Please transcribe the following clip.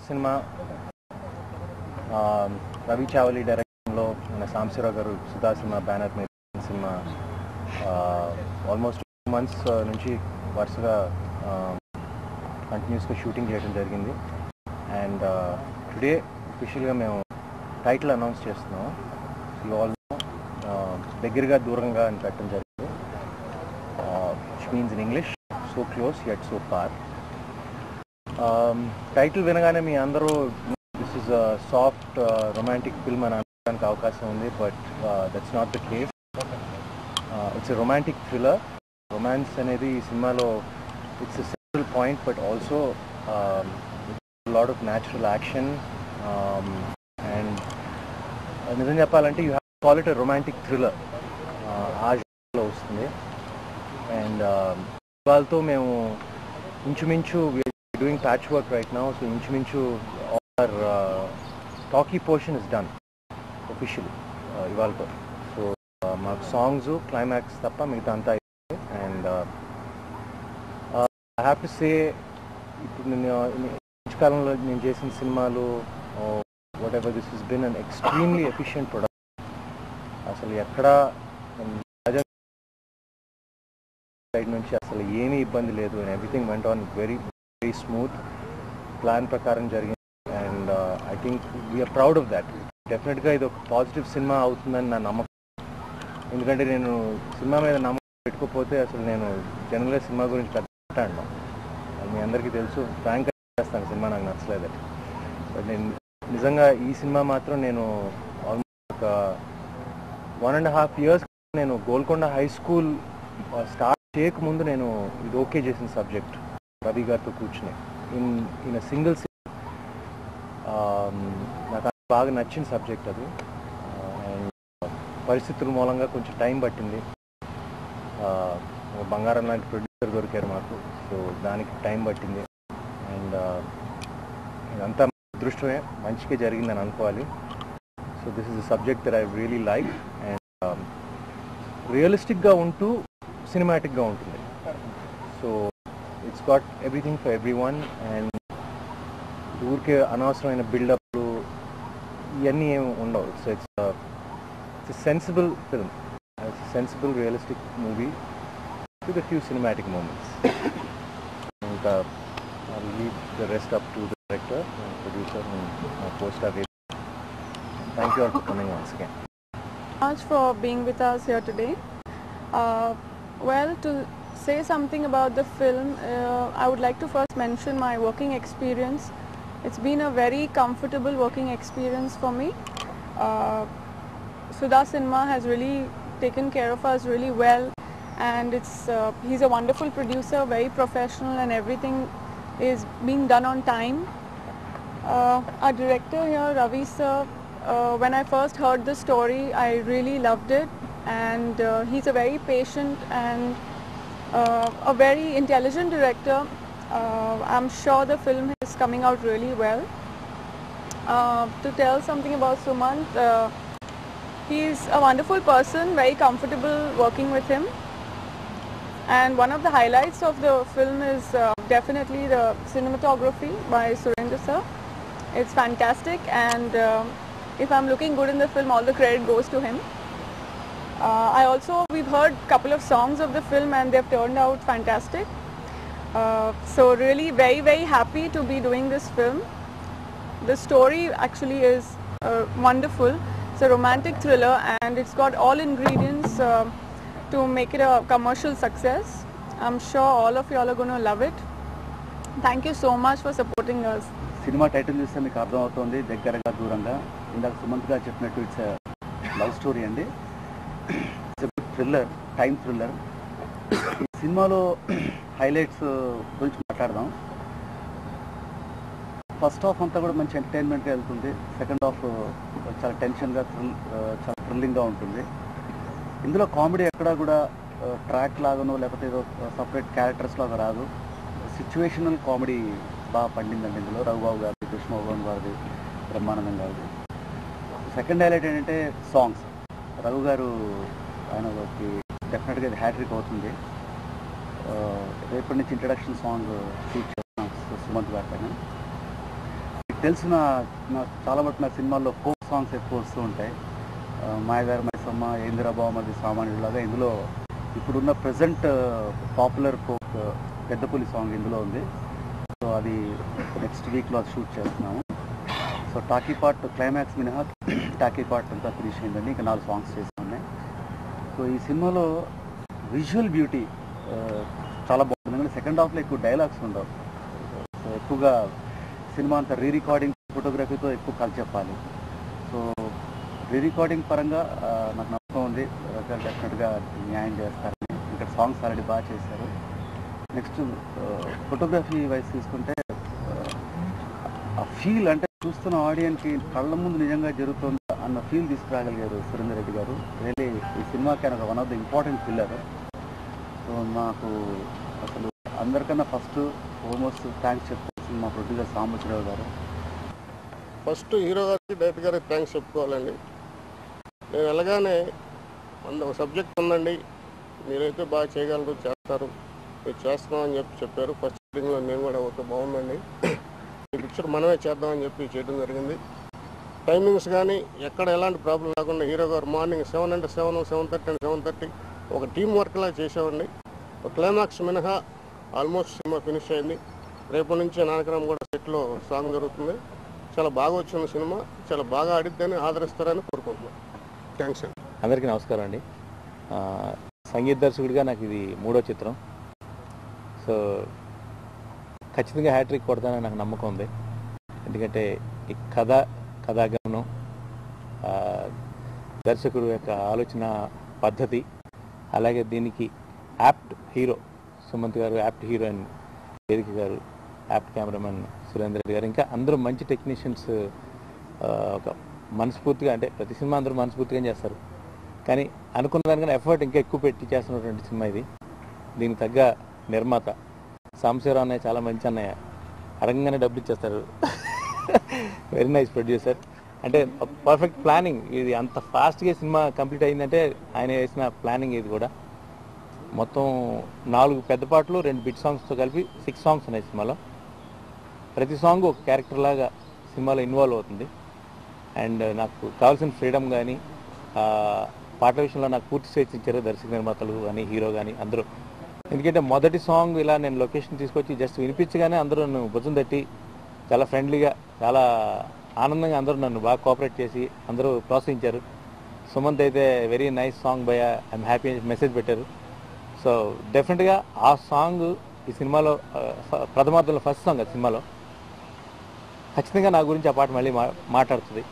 Cinema Ravi Chavali డైరెక్షన్లో మన సాంబశివరావు గారు సుధా సినిమా బ్యానర్ మీద సినిమా ఆల్మోస్ట్ 2 months నుంచి వరుసగా కంటిన్యూస్గా షూటింగ్ చేయడం జరిగింది. అండ్ టుడే అఫీషియల్గా మేము టైటిల్ అనౌన్స్ చేస్తున్నాం. యూ ఆల్ దగ్గరగా దూరంగా అని పెట్టడం జరిగింది, which means in English so close yet so far. Title వినగానే మీ అందరూ this is a soft romantic film అని అనడానికి అవకాశం ఉంది, but that's not the case. It's a romantic thriller. Romance అనేది ఈ సినిమాలో it's a central point, but also lot of natural action. And నిజం చెప్పాలంటే you have to call it a romantic thriller, ఆ జోన్లో వస్తుంది. అండ్ వాళ్ళతో మేము ఇంచుమించు doing patchwork right now, so inchuminchu our talkie portion is done officially ivalto. So maak songs climax tappa migitha anta ayindi. And I have to say ippudu nenu kalamlo nenu chesina cinemalu whatever, this has been an extremely efficient product. asalu ekkada side nunchi asalu emi ibbandi ledu, and everything went on very smooth. Plan ప్రకారం జరిగింది. And I think we're proud of that. డెఫినెట్గా ఇది ఒక positive cinema అవుతుందని నా నమ్మకం. ఎందుకంటే నేను సినిమా మీద నమ్మకం పెట్టుకోకపోతే అసలు నేను జనరల్గా సినిమా గురించి పెద్ద మాట్లాడను. మీ అందరికీ తెలుసు, ఫ్రాంక్గా చేస్తాను సినిమా నాకు నచ్చలేదని. బట్ నేను నిజంగా ఈ సినిమా మాత్రం నేను ఆల్మోస్ట్ ఒక 1.5 years నేను గోల్కొండ హై స్కూల్ స్టార్ట్ చేయక ముందు నేను ఇది ఓకే చేసిన సబ్జెక్ట్ రవి గారితో కూర్చుని ఇన్ సింగిల్ సీన్. నాకు బాగా నచ్చిన సబ్జెక్ట్ అది. అండ్ పరిస్థితుల మూలంగా కొంచెం టైం పట్టింది. బంగారం లాంటి ప్రొడ్యూసర్ దొరికారు మాకు, సో దానికి టైం పట్టింది. అండ్ ఇదంతా అదృష్టమే, మంచిగా జరిగిందని అనుకోవాలి. So this is the subject that I really like. And రియలిస్టిక్గా ఉంటూ సినిమాటిక్గా ఉంటుంది. So it's got everything for everyone. And ఊరికే అనవసరమైన బిల్డప్లు ఇవన్నీ ఏమి ఉండవు. So it's a sensible film, it's a sensible realistic movie with a few cinematic moments. ఇంకా I'll leave the rest up to the director and producer and co-star. Thank you all for coming once again. Much for being with us here today. Well, to say something about the film, I would like to first mention my working experience. It's been a very comfortable working experience for me. Sudha Cinema has really taken care of us really well, and he's a wonderful producer, very professional, and everything is being done on time. Our director here, Ravi sir, when I first heard the story, I really loved it, and he's a very patient and a very intelligent director. I'm sure the film is coming out really well. To tell something about Sumant, he's a wonderful person, very comfortable working with him. And one of the highlights of the film is definitely the cinematography by Surendra sir. It's fantastic, and if I'm looking good in the film, all the credit goes to him. We've heard a couple of songs of the film, and they've turned out fantastic. So really very, very happy to be doing this film. The story actually is wonderful. It's a romantic thriller, and it's got all ingredients to make it a commercial success. I'm sure all of you all are going to love it. Thank you so much for supporting us. Cinema title చూస్తే మీకు అర్థమవుతుంది, దగ్గరగా దూరంగా. ఇందాక సుమంత్ గారు చెప్పినట్టు it's love story అండి. Thriller, time thriller. ఈ సినిమాలో హైలైట్స్ గురించి మాట్లాడదాం. ఫస్ట్ హాఫ్ అంతా కూడా మంచి ఎంటర్టైన్మెంట్గా వెళ్తుంది. సెకండ్ హాఫ్ చాలా టెన్షన్గా చాలా థ్రిల్లింగ్గా ఉంటుంది. ఇందులో కామెడీ ఎక్కడా కూడా ట్రాక్ లాగానో లేకపోతే ఏదో సపరేట్ క్యారెక్టర్స్ లాగా రాదు. సిచ్యువేషనల్ కామెడీ బాగా పండిందండి ఇందులో. రఘుబాబు గారిది, కృష్ణబాబు గారిది, బ్రహ్మానందం గారిది. సెకండ్ హైలైట్ ఏంటంటే సాంగ్స్. రఘు గారు ఆయనకి డెఫినెట్గా ఇది హ్యాట్రిక్ అవుతుంది. రేపటి నుంచి ఇంట్రడక్షన్ సాంగ్ షూట్ చేస్తాం సుమంత్ గారి పైన. మీకు తెలిసిన నాకు చాలా మటుకు నా సినిమాల్లో ఫోక్ సాంగ్స్ ఎక్కువ వస్తూ ఉంటాయి. మాయగారు మైసమ్మ, ఏందిరాబావమది సామాన్యులాగా ఇందులో ఇప్పుడున్న ప్రజెంట్ పాపులర్ ఫోక్ పెద్దపులి సాంగ్ ఇందులో ఉంది. సో అది నెక్స్ట్ వీక్లో అది షూట్ చేస్తున్నాము. సో టాకీ పార్ట్ క్లైమాక్స్ మినహా టాకీ పార్ట్ అంతా ఫినిష్ అయిందండి. ఇంకా 4 సాంగ్స్ చేసి ఉన్నాయి. సో ఈ సినిమాలో విజువల్ బ్యూటీ చాలా బాగుంది. కానీ సెకండ్ హాఫ్లో ఎక్కువ డైలాగ్స్ ఉండవు. సో ఎక్కువగా సినిమా అంతా రికార్డింగ్ ఫోటోగ్రఫీతో ఎక్కువ కథ చెప్పాలి. సో రికార్డింగ్ పరంగా నాకు నమ్మకం ఉంది, డెఫినెట్గా న్యాయం చేస్తారని. ఇక్కడ సాంగ్స్ ఆల్రెడీ బాగా చేశారు. నెక్స్ట్ ఫోటోగ్రఫీ వైజ్ తీసుకుంటే ఆ ఫీల్ అంటే చూస్తున్న ఆడియన్స్కి కళ్ళ ముందు నిజంగా జరుగుతుందా అన్న ఫీల్ తీసుకురాగలిగారు సురేందర్ రెడ్డి గారు. రియలీ ఈ సినిమాకి ఆయన one of the important pillar. So నాకు అసలు అందరికన్నా ఫస్ట్ ఆల్మోస్ట్ థ్యాంక్స్ చెప్పాల్సింది మా ప్రొడ్యూసర్ సాంబశివరావు గారు. ఫస్ట్ హీరో గారికి, డైరెక్టర్ గారికి థ్యాంక్స్ చెప్పుకోవాలండి. నేను వెళ్ళగానే ఒక సబ్జెక్ట్ ఉందండి, మీరైతే బాగా చేయగలరు, చేస్తారు, మీరు చేస్తున్నామని చెప్పారు. ఫస్ట్ షూటింగ్లో నేను కూడా ఓకే బాగుందండి, ఈ పిక్చర్ మనమే చేద్దామని చెప్పి చేయడం జరిగింది. టైమింగ్స్ కానీ ఎక్కడ ఎలాంటి ప్రాబ్లం లేకుండా హీరో గారు మార్నింగ్ 7 అంటే 7, 7:30 అంటే 7:30 ఒక టీం వర్క్లా చేసేవాడిని. క్లైమాక్స్ మినహా ఆల్మోస్ట్ సినిమా ఫినిష్ అయింది. రేపటి నుంచి నానక్రమం కూడా సెట్లో సాంగ్ జరుగుతుంది. చాలా బాగా వచ్చింది సినిమా, చాలా బాగా ఆడిద్దని ఆదరిస్తారని కోరుకుంటున్నాను. థ్యాంక్స్ అండి. అందరికీ నమస్కారం అండి. సంగీత దర్శకుడిగా నాకు ఇది 3వ చిత్రం. సో ఖచ్చితంగా హ్యాట్రిక్ కొడతానని నాకు నమ్మకం ఉంది. ఎందుకంటే ఈ కథాగమనం, దర్శకుడు యొక్క ఆలోచన పద్ధతి, అలాగే దీనికి యాప్ట్ హీరో సుమంత్ గారు, యాప్ట్ హీరోయిన్ వేదిక గారు, యాప్ట్ కెమెరామెన్ సురేందర్ రెడ్డి గారు, ఇంకా అందరూ మంచి టెక్నీషియన్స్. ఒక మనస్ఫూర్తిగా, అంటే ప్రతి సినిమా అందరూ మనస్ఫూర్తిగా చేస్తారు, కానీ అనుకున్న దానికన్నా ఎఫర్ట్ ఇంకా ఎక్కువ పెట్టి చేస్తున్నటువంటి సినిమా ఇది. దీనికి తగ్గ నిర్మాత సాంబశివరావు అన్నయ్య చాలా మంచి అన్నయ్య, అడగంగానే డబ్బులు ఇచ్చేస్తారు. Very nice producer. అంటే పర్ఫెక్ట్ ప్లానింగ్. ఇది అంత ఫాస్ట్గా సినిమా కంప్లీట్ అయిందంటే ఆయన వేసిన ప్లానింగ్. ఇది కూడా మొత్తం 4 పెద్ద పాటలు, 2 బిట్ సాంగ్స్తో కలిపి 6 సాంగ్స్ ఉన్నాయి సినిమాలో. ప్రతి సాంగ్ ఒక క్యారెక్టర్ లాగా సినిమాలో ఇన్వాల్వ్ అవుతుంది. అండ్ నాకు కావాల్సిన ఫ్రీడమ్ కానీ, పాటల విషయంలో నాకు పూర్తి స్వేచ్ఛ ఇచ్చారు దర్శక నిర్మాతలు కానీ, హీరో కానీ అందరూ. ఎందుకంటే మొదటి సాంగ్ ఇలా నేను లొకేషన్ తీసుకొచ్చి జస్ట్ వినిపించగానే అందరూ నన్ను భుజం తట్టి చాలా ఫ్రెండ్లీగా, చాలా ఆనందంగా అందరూ నన్ను బాగా కోఆపరేట్ చేసి అందరూ ప్రోత్సహించారు. సుమంత్ అయితే వెరీ నైస్ సాంగ్ భయ, ఐఎమ్ హ్యాపీ మెసేజ్ పెట్టారు. సో డెఫినెట్గా ఆ సాంగ్ ఈ సినిమాలో ప్రథమార్థంలో ఫస్ట్ సాంగ్ అది సినిమాలో ఖచ్చితంగా నా గురించి ఆ పాట మళ్ళీ మాట్లాడుతుంది.